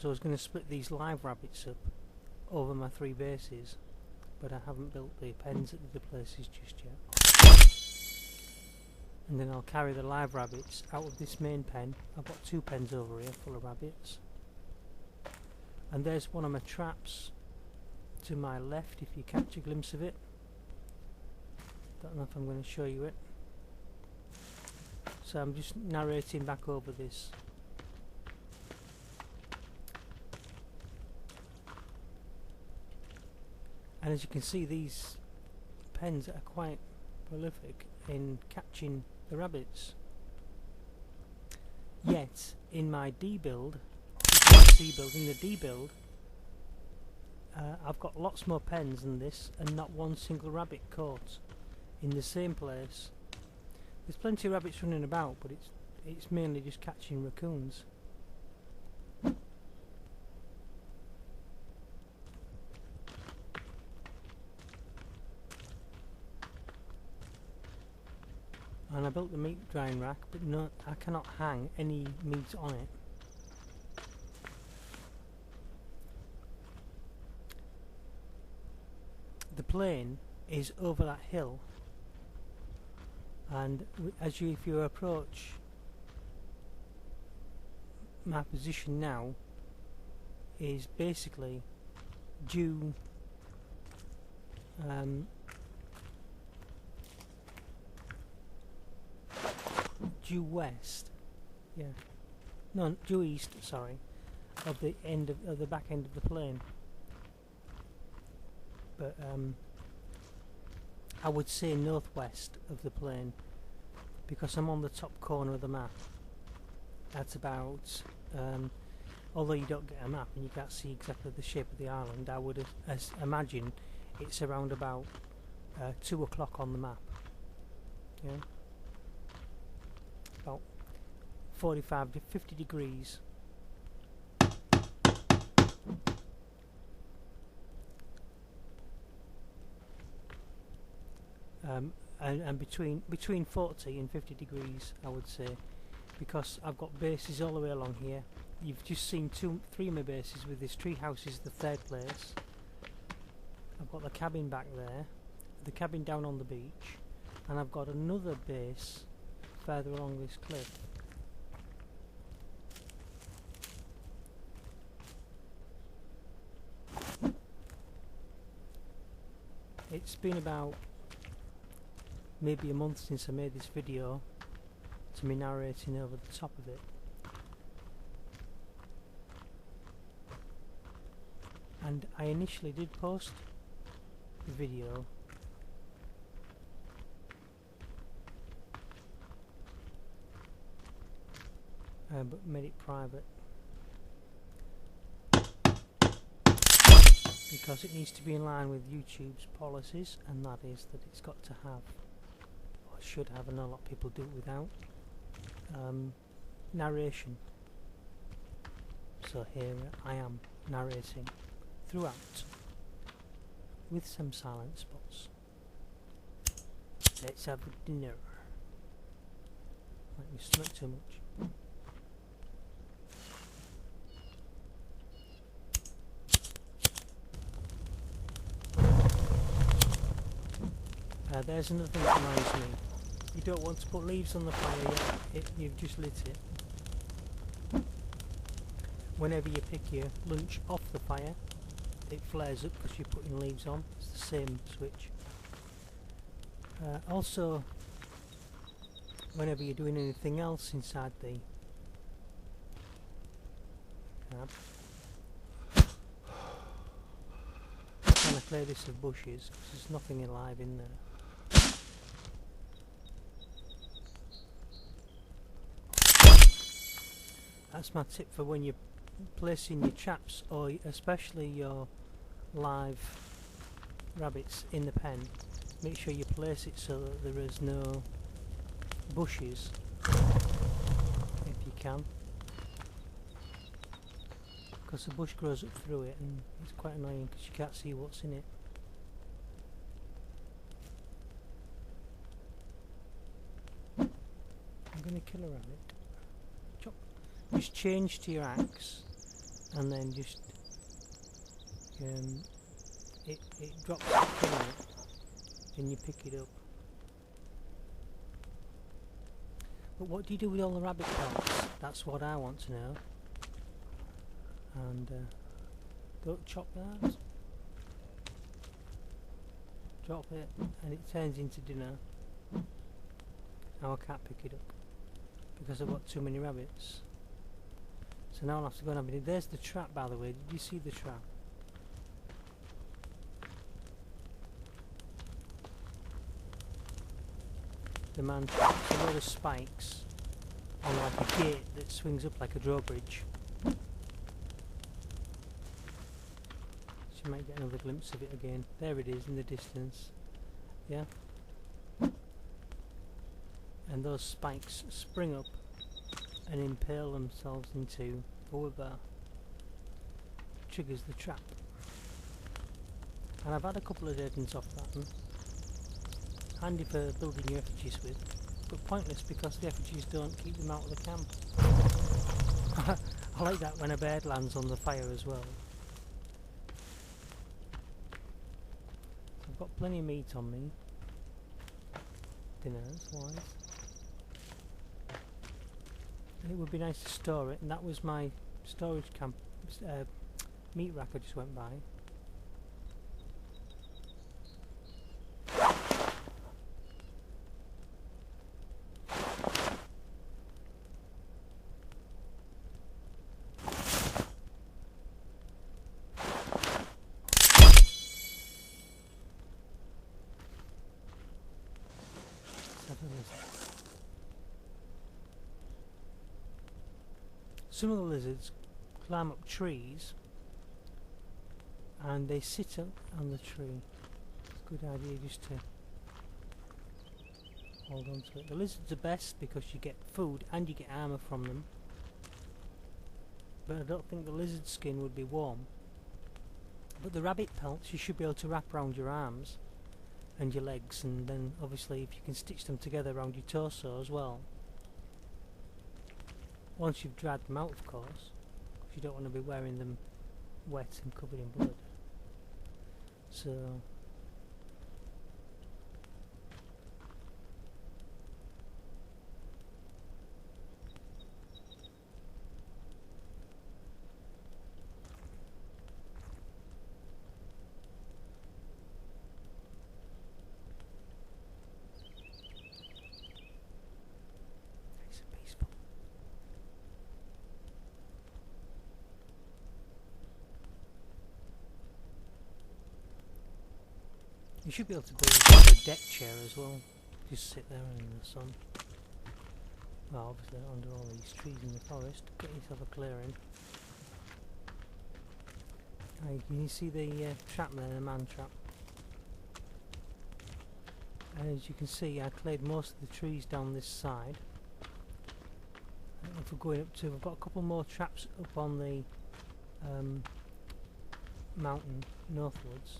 I was going to split these live rabbits up over my 3 bases, but I haven't built the pens at the places just yet. And then I'll carry the live rabbits out of this main pen. I've got 2 pens over here full of rabbits. And there's one of my traps to my left, if you catch a glimpse of it. Don't know if I'm going to show you it. So I'm just narrating back over this. And as you can see, these pens are quite prolific in catching the rabbits. Yet, in my D build, in the D build, I've got lots more pens than this, and not one single rabbit caught in the same place. There's plenty of rabbits running about, but it's mainly just catching raccoons. And I built the meat drying rack, but no, I cannot hang any meat on it. The plane is over that hill, and if you approach my position now, is basically due due west, due east, sorry, of the end of the back end of the plane. But I would say northwest of the plane, because I'm on the top corner of the map. That's about, although you don't get a map and you can't see exactly the shape of the island, I would imagine it's around about 2 o'clock on the map. Yeah, about 45 to 50 degrees. And between 40 and 50 degrees, I would say, because I've got bases all the way along here. You've just seen 3 of my bases, with this tree house is the 3rd place. I've got the cabin back there, the cabin down on the beach, and I've got another base further along this cliff. It's been about maybe a month since I made this video, to me narrating over the top of it. And I initially did post the video but made it private because it needs to be in line with YouTube's policies, and that is that it's got to have, or should have, and a lot of people do it without, narration. So here I am narrating throughout with some silent spots. Let's have a dinner. Might be smoke too much. There's another thing that reminds me. You don't want to put leaves on the fire yet, you've just lit it. Whenever you pick your lunch off the fire, it flares up because you're putting leaves on. It's the same switch. Also, whenever you're doing anything else inside the cab, I'm trying to clear this of bushes because there's nothing alive in there. That's my tip for when you're placing your traps, or especially your live rabbits in the pen. Make sure you place it so that there is no bushes, if you can, because the bush grows up through it and it's quite annoying because you can't see what's in it. I'm going to kill a rabbit. Chop. Just change to your axe and then just it drops the thing in it, and you pick it up. But what do you do with all the rabbit pelts? That's what I want to know. And don't chop that. Drop it, and it turns into dinner. Now I can't pick it up because I've got too many rabbits. So now I'll have to go and have it. There's the trap, by the way. Did you see the trap? The man traps a load of spikes on like a gate that swings up like a drawbridge. So you might get another glimpse of it again. There it is in the distance. Yeah? And those spikes spring up and impale themselves into forward bar. Triggers the trap. And I've had a couple of dead ends off that one. Handy for building your effigies with, but pointless because the effigies don't keep them out of the camp. I like that when a bird lands on the fire as well. I've got plenty of meat on me. Dinners wise. And it would be nice to store it, and that was my storage camp meat rack I just went by. Some of the lizards climb up trees and they sit up on the tree. It's a good idea just to hold on to it. The lizards are best because you get food and you get armour from them. But I don't think the lizard skin would be warm. But the rabbit pelts you should be able to wrap around your arms and your legs, and then obviously if you can stitch them together around your torso as well. Once you've dried them out, of course, because you don't want to be wearing them wet and covered in blood. So you should be able to build a deck chair as well. Just sit there in the sun. Well, obviously under all these trees in the forest. Get yourself a clearing. Can you see the trap there, the man trap? And as you can see, I cleared most of the trees down this side. And if we're going up to, I've got a couple more traps up on the mountain northwards.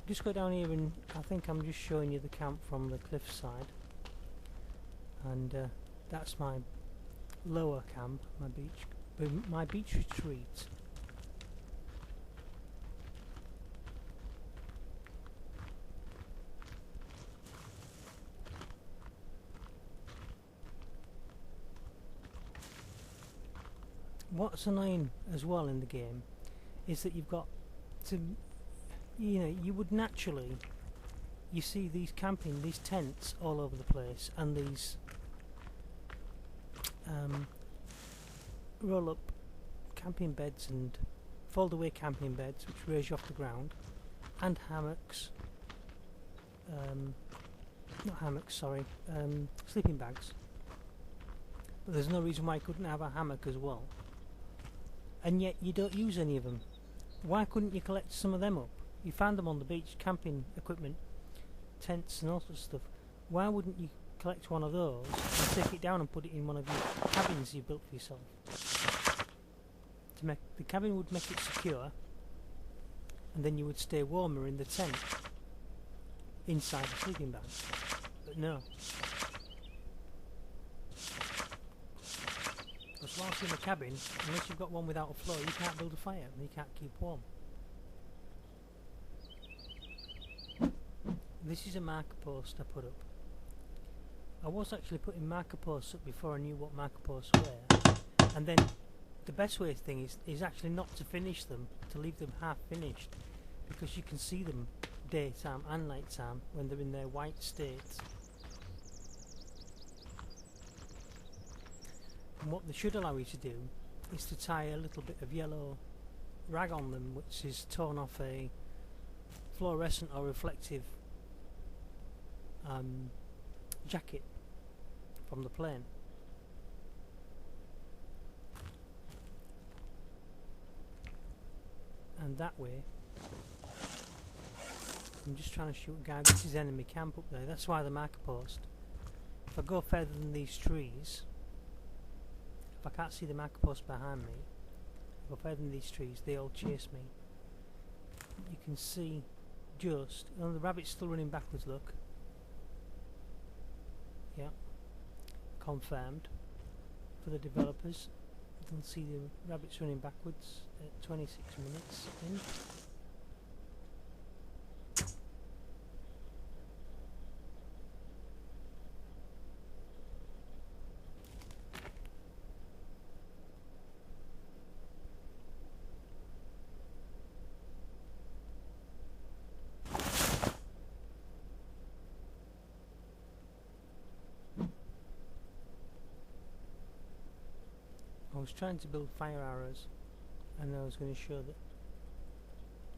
Just go down here, and I think I'm just showing you the camp from the cliff side, and that's my lower camp, my beach retreat. What's annoying as well in the game is that you've got to, you know, you would naturally, you see these tents all over the place, and these roll up camping beds and fold away camping beds which raise you off the ground, and hammocks, not hammocks, sorry, sleeping bags. But there's no reason why you couldn't have a hammock as well, and yet you don't use any of them. Why couldn't you collect some of them up? You found them on the beach, camping equipment, tents and all sorts of stuff. Why wouldn't you collect one of those and take it down and put it in one of your cabins you built for yourself? To make the cabin would make it secure, and then you would stay warmer in the tent inside the sleeping bag. But no. Because whilst in a cabin, unless you've got one without a floor, you can't build a fire and you can't keep warm. This is a marker post I put up. I was actually putting marker posts up before I knew what marker posts were, and then the best way thing is actually not to finish them, to leave them half finished, because you can see them daytime and nighttime when they're in their white states. And what they should allow you to do is to tie a little bit of yellow rag on them, which is torn off a fluorescent or reflective jacket from the plane. And that way, I'm just trying to shoot a guy. This is enemy camp up there. That's why the marker post. If I go further than these trees, if I can't see the marker post behind me, if I go further than these trees, they all chase me. You can see just, the rabbit's still running backwards, look. Yeah, confirmed for the developers. You can see the rabbits running backwards at 26 minutes in. I was trying to build fire arrows, and I was going to show that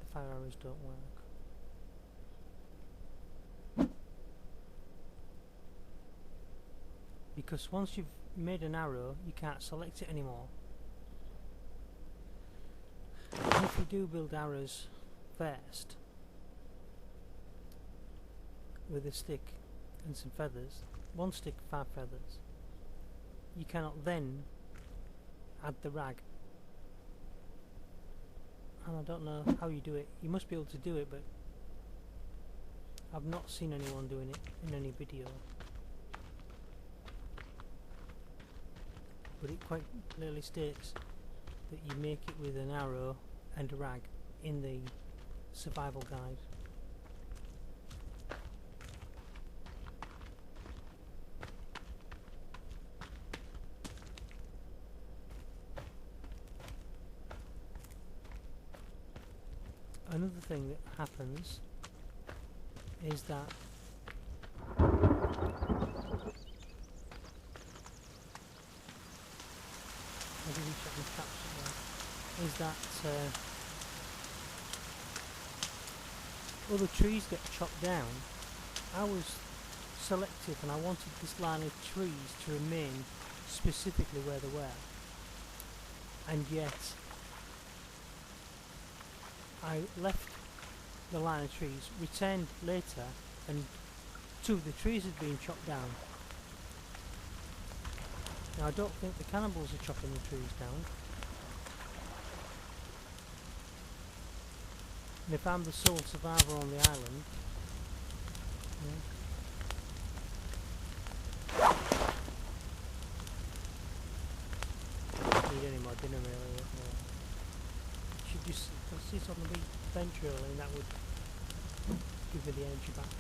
the fire arrows don't work. Because once you've made an arrow, you can't select it anymore. And if you do build arrows first, with a stick and some feathers, one stick, 5 feathers, you cannot then add the rag. And I don't know how you do it. You must be able to do it, but I've not seen anyone doing it in any video. But it quite clearly states that you make it with an arrow and a rag in the survival guide. Another thing that happens is that other trees get chopped down. I was selective and I wanted this line of trees to remain specifically where they were, and yet I left the line of trees, returned later, and 2 of the trees had been chopped down. Now I don't think the cannibals are chopping the trees down. And if I'm the sole survivor on the island, don't need any more dinner really. Should just sit on the bench really, and that would give me the energy back.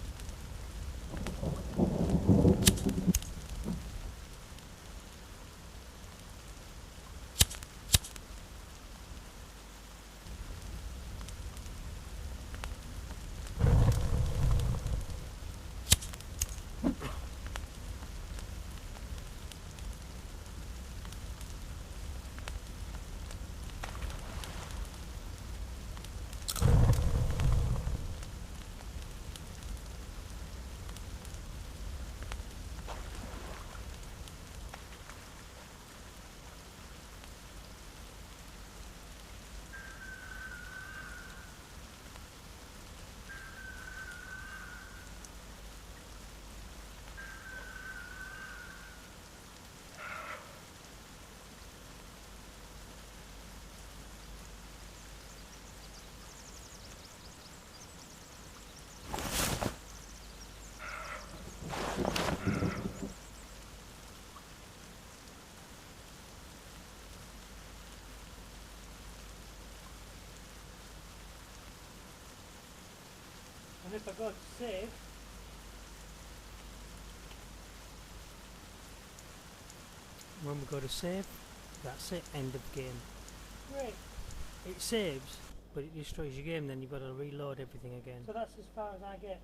if I go to save, when we go to save, that's it, end of game. Great. It saves, but it destroys your game, then you've got to reload everything again. So that's as far as I get.